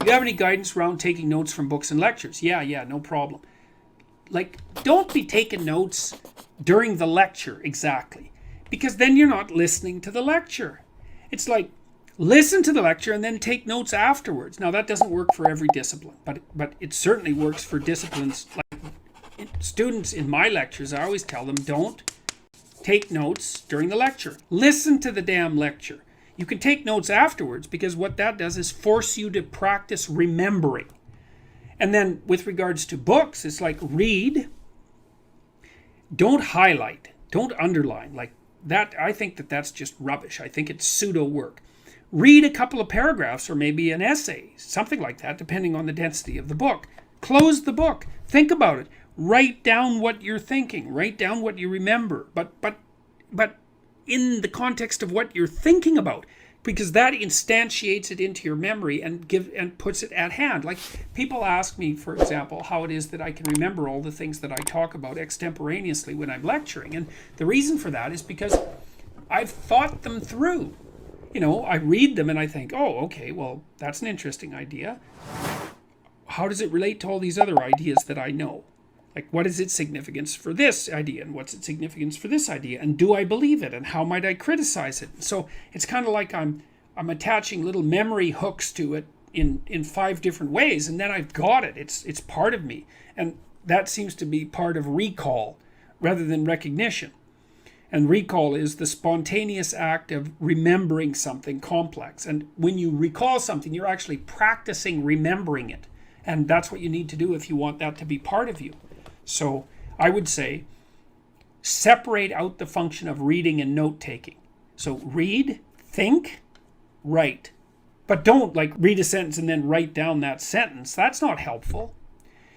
Do you have any guidance around taking notes from books and lectures? Yeah, no problem. Like, don't be taking notes during the lecture exactly, because then you're not listening to the lecture. It's like, listen to the lecture and then take notes afterwards. Now, that doesn't work for every discipline, but it certainly works for disciplines. Like students in my lectures, I always tell them, don't take notes during the lecture. Listen to the damn lecture. You can take notes afterwards, because what that does is force you to practice remembering. And then with regards to books, it's like, read, don't highlight, don't underline. Like that, I think that that's just rubbish. I think it's pseudo work. Read a couple of paragraphs or maybe an essay, something like that, depending on the density of the book. Close the book. Think about it. Write down what you're thinking. Write down what you remember. But in the context of what you're thinking about, because that instantiates it into your memory and puts it at hand. Like, people ask me, for example, how it is that I can remember all the things that I talk about extemporaneously when I'm lecturing. And the reason for that is because I've thought them through. You know, I read them and I think, oh, okay, well, that's an interesting idea. How does it relate to all these other ideas that I know? Like, what is its significance for this idea, and what's its significance for this idea, and do I believe it, and how might I criticize it? So it's kind of like I'm attaching little memory hooks to it in 5 different ways, and then I've got it. It's part of me, and that seems to be part of recall rather than recognition. And recall is the spontaneous act of remembering something complex. And when you recall something, you're actually practicing remembering it, and that's what you need to do if you want that to be part of you. So I would say separate out the function of reading and note-taking. So read, think, write. But don't like read a sentence and then write down that sentence. That's not helpful.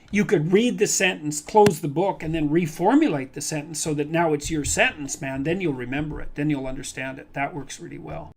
You could read the sentence, close the book, and then reformulate the sentence so that now it's your sentence, man. Then you'll remember it. Then you'll understand it. That works really well.